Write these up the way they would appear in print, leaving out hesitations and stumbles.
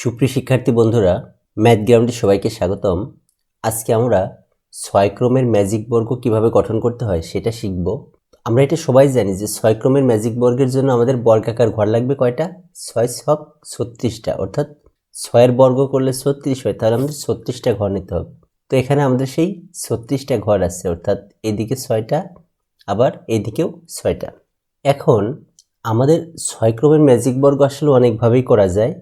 সুপ্রিয় শিক্ষার্থী বন্ধুরা, ম্যাথ গ্রাউন্ডে সবাইকে স্বাগতম। আজকে আমরা 6 ক্রমের ম্যাজিক বর্গ কিভাবে গঠন করতে হয় সেটা শিখব। আমরা এটা সবাই জানি যে 6 ক্রমের ম্যাজিক বর্গের জন্য আমাদের বর্গাকার ঘর লাগবে কয়টা? 6 ছক 36টা, অর্থাৎ 6 এর বর্গ করলে 36 হয়, তাহলে আমাদের 36টা ঘর নিতে হবে। তো এখানে আমাদের সেই 36টা ঘর আছে, অর্থাৎ এদিকে 6টা, আবার এদিকেও 6টা। এখন আমাদের 6 ক্রমের ম্যাজিক বর্গ আসলে অনেকভাবেই করা যায়।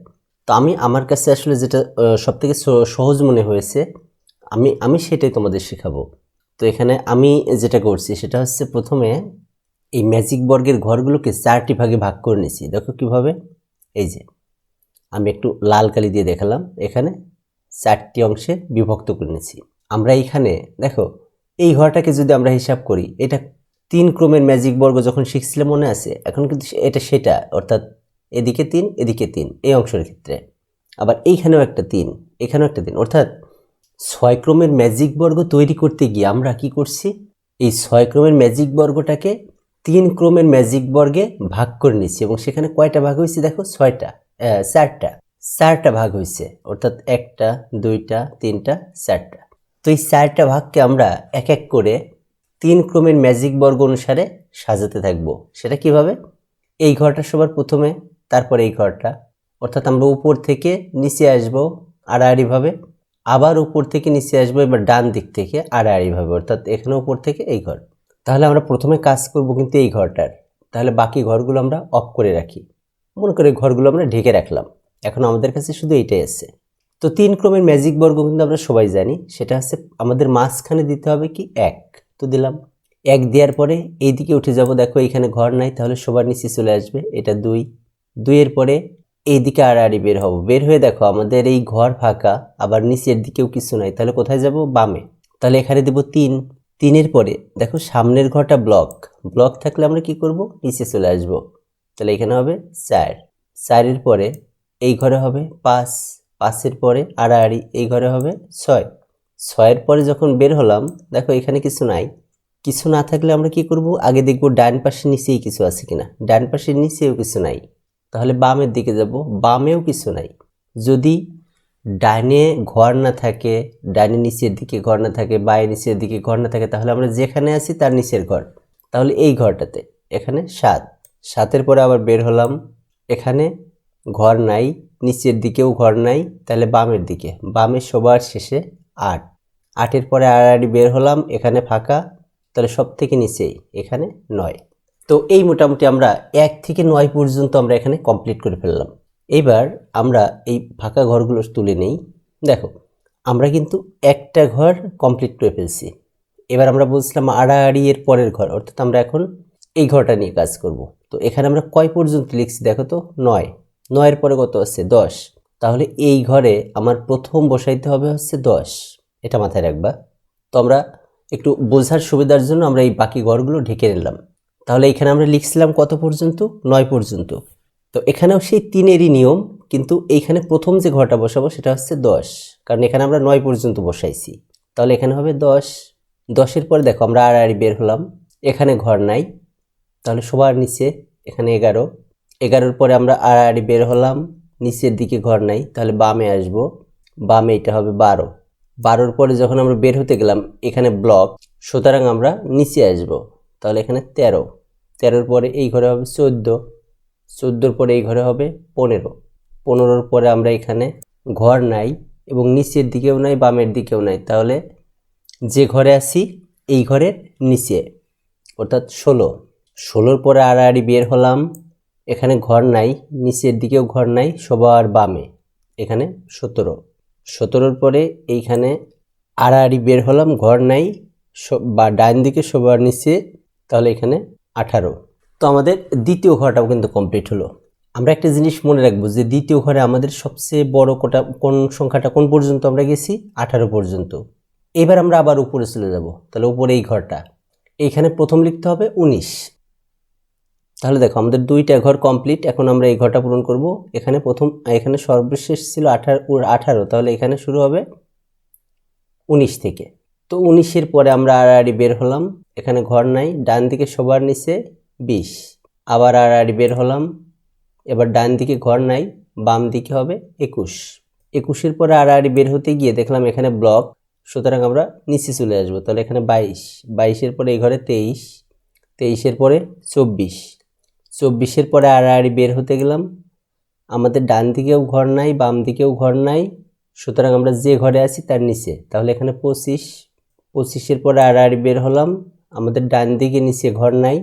তো আমার কাছে আসলে যেটা সবথেকে সহজ মনে হয়েছে আমি সেটাই তোমাদের শেখাবো। তো এখানে আমি যেটা করছি সেটা হচ্ছে, প্রথমে এই ম্যাজিক বর্গের ঘরগুলোকে 4টি ভাগে ভাগ করে নিয়েছি। দেখো কিভাবে, এই যে আমি একটু লাল কালি দিয়ে দেখালাম, এখানে 4টি অংশে বিভক্ত করে নিয়েছি। আমরা এইখানে দেখো এই ঘরটাকে যদি আমরা হিসাব করি, এটা 3 ক্রমের ম্যাজিক বর্গ যখন শিখছিলাম মনে আছে, এখন কিন্তু এটা সেটা, অর্থাৎ এদিকে 3 এদিকে 3 এই অংশের ক্ষেত্রে, আবার এইখানেও একটা 3 এখানেও একটা 3, অর্থাৎ 6 ক্রমের ম্যাজিক বর্গ তৈরি করতে গিয়ে আমরা কি করছি, এই 6 ক্রমের ম্যাজিক বর্গটাকে 3 ক্রমের ম্যাজিক বর্গে ভাগ করে নিচ্ছি। এবং সেখানে কয়টা ভাগ হয়েছে দেখো, 4টা ভাগ হয়েছে, অর্থাৎ 1টা 2টা 3টা 4টা। তো এই 4টা ভাগকে আমরা এক এক করে 3 ক্রমের ম্যাজিক বর্গ অনুসারে সাজাতে থাকবো। সেটা কিভাবে, এই ঘরটা সবার প্রথমে, তারপর এই ঘরটা, অর্থাৎ আমরা উপর থেকে নিচে আসবো আড়াআড়িভাবে, আবার উপর থেকে নিচে আসবো এবার ডান দিক থেকে আড়াআড়িভাবে, অর্থাৎ এখানে উপর থেকে এই ঘর। তাহলে আমরা প্রথমে কাজ করব কিন্তু এই ঘরটার, তাহলে বাকি ঘরগুলো আমরা অফ করে রাখি, মনে করে ঘরগুলো আমরা ঢেকে রাখলাম। এখন আমাদের কাছে শুধু এইটাই আছে। তো 3 ক্রমের ম্যাজিক বর্গ কিন্তু আমরা সবাই জানি, সেটা হচ্ছে আমাদের মাঝখানে দিতে হবে কি 1। তো দিলাম 1, দেওয়ার পরে এইদিকে উঠে যাব, দেখো এখানে ঘর নাই, তাহলে সবার নিচে চলে আসবে, এটা 2 এর পরে এইদিকে আড়াআড়ি বের হয়ে দেখো আমাদের এই ঘর ফাঁকা, আবার নিচের দিকেও কিছু নাই, তাহলে কোথায় যাব, বামে। তাহলে এখানে দেব 3 এর পরে দেখো সামনের ঘরটা ব্লক থাকলে আমরা কি করব, নিচে চলে আসব, তাহলে এখানে হবে 4 এর পরে এই ঘরে হবে 5 এর পরে আড়াআড়ি এই ঘরে হবে 6 এর পরে যখন বের হলাম, দেখো এখানে কিছু নাই, কিছু না থাকলে আমরা কি করব, আগে দেখব ডান পাশের নিচেই কিছু আছে কিনা, ডান পাশের নিচেও কিছু নাই, তাহলে বামের দিকে যাব, বামেও কিছু নাই। যদি ডানে ঘর না থাকে, ডানে নিচের দিকে ঘর না থাকে, বায়ে নিচের দিকে ঘর না থাকে, তাহলে আমরা যেখানে আছি তার নিচের ঘর, তাহলে এই ঘরটাতে, এখানে 7 পরে আবার বের হলাম, এখানে ঘর নাই, নিচের দিকেও ঘর নাই, তাহলে বামের দিকে, বামে সবার শেষে 8 পরে আড়াআড়ি বের হলাম, এখানে ফাঁকা, তাহলে সব থেকে নিচেই এখানে 9। তো এই মোটামুটি আমরা 1 থেকে 9 পর্যন্ত আমরা এখানে কমপ্লিট করে ফেললাম। এবার আমরা এই ফাঁকা ঘরগুলো তুলে নেই। দেখো আমরা কিন্তু একটা ঘর কমপ্লিট করে ফেলছি, এবার আমরা বলছিলাম আড়াআড়ি এর পরের ঘর, অর্থাৎ আমরা এখন এই ঘরটা নিয়ে কাজ করব। তো এখানে আমরা কয় পর্যন্ত লিখছি দেখো তো, 9 এর পরে কত আছে, 10, তাহলে এই ঘরে আমার প্রথম বসাইতে হবে হচ্ছে 10, এটা মাথায় রাখবা। তো আমরা একটু বোঝার সুবিধার জন্য আমরা এই বাকি ঘরগুলো ঢেকে নিলাম। তাহলে এখানে আমরা লিখছিলাম কত পর্যন্ত, 9 পর্যন্ত। তো এখানেও সেই 3-এরই নিয়ম, কিন্তু এইখানে প্রথম যে ঘরটা বসাবো সেটা হচ্ছে 10, কারণ এখানে আমরা 9 পর্যন্ত বসাইছি, তাহলে এখানে হবে 10 এর পরে দেখো আমরা আড়াআড়ি বের হলাম, এখানে ঘর নাই, তাহলে সবার নিচে এখানে 11 পরে আমরা আড়াআড়ি বের হলাম, নিচের দিকে ঘর নাই, তাহলে বামে আসব, বামে এটা হবে 12 পরে যখন আমরা বের হতে গেলাম এখানে ব্লক, সুতরাং আমরা নিচে আসব, তাহলে এখানে 13 পরে এই ঘরে হবে 14 পরে এই ঘরে হবে 15 পরে আমরা এখানে ঘর নাই এবং নিচের দিকেও নাই বামের দিকেও নাই, তাহলে যে ঘরে আছি এই ঘরের নিচে, অর্থাৎ 16 পরে আড়াআড়ি বের হলাম, এখানে ঘর নাই, নিচের দিকেও ঘর নাই, সবার বামে, এখানে 17 পরে এইখানে আড়াআড়ি বের হলাম, ঘর নাই, বা ডান দিকে সবার নিচে, তাহলে এখানে 18। তো আমাদের দ্বিতীয় ঘরটাও কিন্তু কমপ্লিট হলো। আমরা একটা জিনিস মনে রাখবো যে দ্বিতীয় ঘরে আমাদের সবচেয়ে বড় কোন সংখ্যাটা কোন পর্যন্ত আমরা গেছি, 18 পর্যন্ত। এবার আমরা আবার উপরে চলে যাব, তাহলে উপরে এই ঘরটা, এইখানে প্রথম লিখতে হবে 19। তাহলে দেখো আমাদের 2টা ঘর কমপ্লিট, এখন আমরা এই ঘরটা পূরণ করব। এখানে সর্বশেষ ছিল 18, তাহলে এখানে শুরু হবে 19 থেকে। তো 19-এর পরে আমরা আড়াআড়ি বের হলাম, এখানে ঘর নাই, ডান দিকে সবার নিচে 20, আবার আড়াআড়ি বের হলাম, এবার ডান দিকে ঘর নাই, বাম দিকে হবে 21। 21-এর পরে আড়াআড়ি বের হতে গিয়ে দেখলাম এখানে ব্লক, সুতরাং আমরা নিচে চলে আসবো। তাহলে এখানে 22, 22-এর পরে এই ঘরে 23, 23-এর পরে 24, 24-এর পরে আড়াআড়ি বের হতে গেলাম, আমাদের ডান দিকেও ঘর নাই বাম দিকেও ঘর নাই, সুতরাং আমরা যে ঘরে আছি তার নিচে। তাহলে এখানে 25, 25-এর পরে আড়াআড়ি বের হলাম, আমাদের ডান দিকে নিচে ঘর নাই,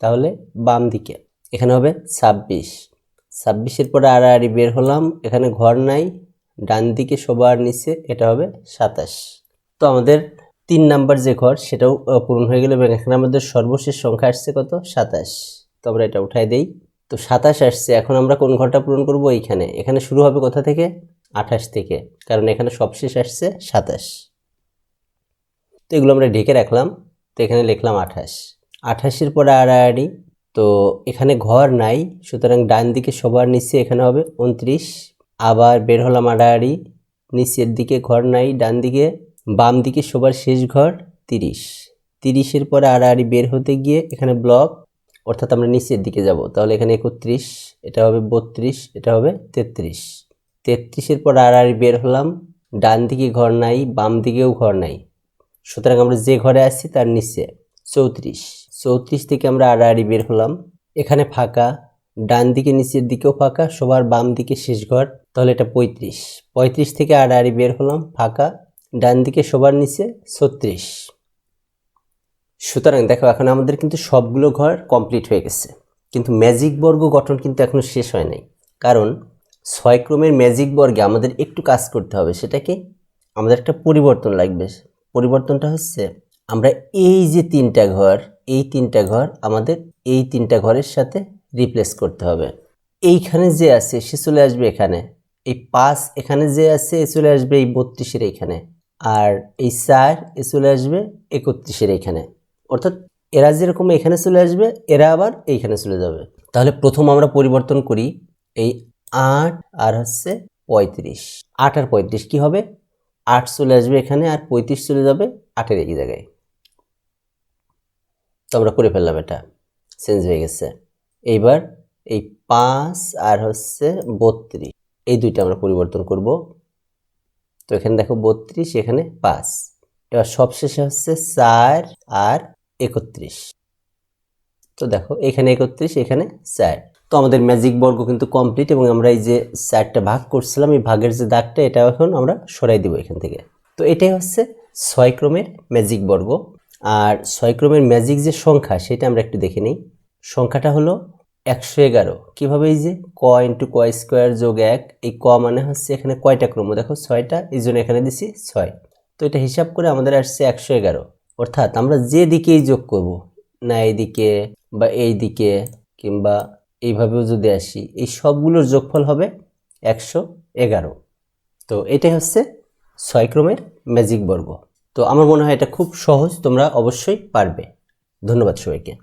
তাহলে বাম দিকে এখানে হবে 26, 26-এর পরে আড়াআড়ি বের হলাম, এখানে ঘর নাই, ডান দিকে সবার নিচে, এটা হবে 27। তো আমাদের 3 নাম্বার যে ঘর সেটাও পূরণ হয়ে গেল এবং এখানে আমাদের সর্বশেষ সংখ্যা আসছে কত? 27। তো আমরা এটা উঠাই দেই। তো 27 আসছে, এখন আমরা কোন ঘরটা পূরণ করব? এইখানে। এখানে শুরু হবে কোথা থেকে? 28 থেকে, কারণ এখানে সবশেষ আসছে 27। তো এগুলো আমরা ঢেকে রাখলাম। তো এখানে লিখলাম 28, 28-এর পরে আড়াআড়ি, তো এখানে ঘর নাই, সুতরাং ডান দিকে সবার নিচে এখানে হবে 29। আবার বের হলাম আড়াআড়ি, নিচের দিকে ঘর নাই, ডান দিকে বাম দিকে সবার শেষ ঘর 30, 30-এর পরে আড়াআড়ি বের হতে গিয়ে এখানে ব্লক, অর্থাৎ আমরা নিচের দিকে যাব। তাহলে এখানে 31, এটা হবে 32, এটা হবে 33, 33-এর পর আড়াআড়ি বের হলাম, ডান দিকে ঘর নাই বাম দিকেও ঘর নাই, সুতরাং আমরা যে ঘরে আছি তার নিচে 34, 34 থেকে আমরা আড়াআড়ি বের হলাম, এখানে ফাঁকা, ডান দিকে নিচের দিকেও ফাঁকা, সবার বাম দিকে শেষ ঘর, তাহলে এটা 35, 35 থেকে আড়াআড়ি বের হলাম, ফাঁকা, ডান দিকে সবার নিচে 36। সুতরাং দেখো এখন আমাদের কিন্তু সবগুলো ঘর কমপ্লিট হয়ে গেছে, কিন্তু ম্যাজিক বর্গ গঠন কিন্তু এখনো শেষ হয় নাই। কারণ 6 ক্রমের ম্যাজিক বর্গে আমাদের একটু কাজ করতে হবে। সেটা কি? আমাদের একটা পরিবর্তন লাগবে। পরিবর্তনটা হচ্ছে আমরা এই যে 3টা ঘর, এই 3টা ঘর আমাদের এই 3টা ঘরের সাথে রিপ্লেস করতে হবে। এইখানে যে আছে সে চলে আসবে এখানে, এই 5 এখানে যে আছে এ চলে আসবে এই 32-এর এইখানে, আর এই 4 এ চলে আসবে 31-এর এইখানে। অর্থাৎ এরা যেরকম এখানে চলে আসবে এরা আবার এইখানে চলে যাবে। তাহলে প্রথম আমরা পরিবর্তন করি, এই 8 আর হচ্ছে 35, 8 আর 35 কি হবে? 8 চলে আসবে এখানে আর 35 চলে যাবে 8-এর এই জায়গায়। তো আমরা করে ফেললাম, এটা চেঞ্জ হয়ে গেছে। এইবার এই 5 আর হচ্ছে 32 এই দুইটা আমরা পরিবর্তন করব। তো এখানে দেখো 32, এখানে 5, এবার সবশেষে হচ্ছে 4 আর 31। তো দেখো এখানে 31, এখানে 4। তো আমাদের ম্যাজিক বর্গ কিন্তু কমপ্লিট এবং আমরা এই যে 4টা ভাগ করছিলাম এই ভাগের যে দাগটা এটা এখন আমরা সরাই দিব এখান থেকে। তো এটাই হচ্ছে 6 ক্রমের ম্যাজিক বর্গ। আর 6 ক্রমের ম্যাজিক যে সংখ্যা সেটা আমরা একটু দেখে নিই। সংখ্যাটা হলো 111। কিভাবে? এই যে ক ইন্টু ক স্কোয়ার যোগ 1, এই ক মানে হচ্ছে এখানে কয়টা ক্রম? দেখো 6টা, এই জন্য এখানে দিছি 6। তো এটা হিসাব করে আমাদের আসছে 111। অর্থাৎ আমরা যে দিকেই যোগ করব, না এইদিকে বা এই দিকে কিংবা এইভাবেও যদি আসি, এই সবগুলোর যোগফল হবে 111। তো এটাই হচ্ছে 6 ক্রমের ম্যাজিক বর্গ। তো আমার মনে হয় এটা খুব সহজ, তোমরা অবশ্যই পারবে। ধন্যবাদ সবাইকে।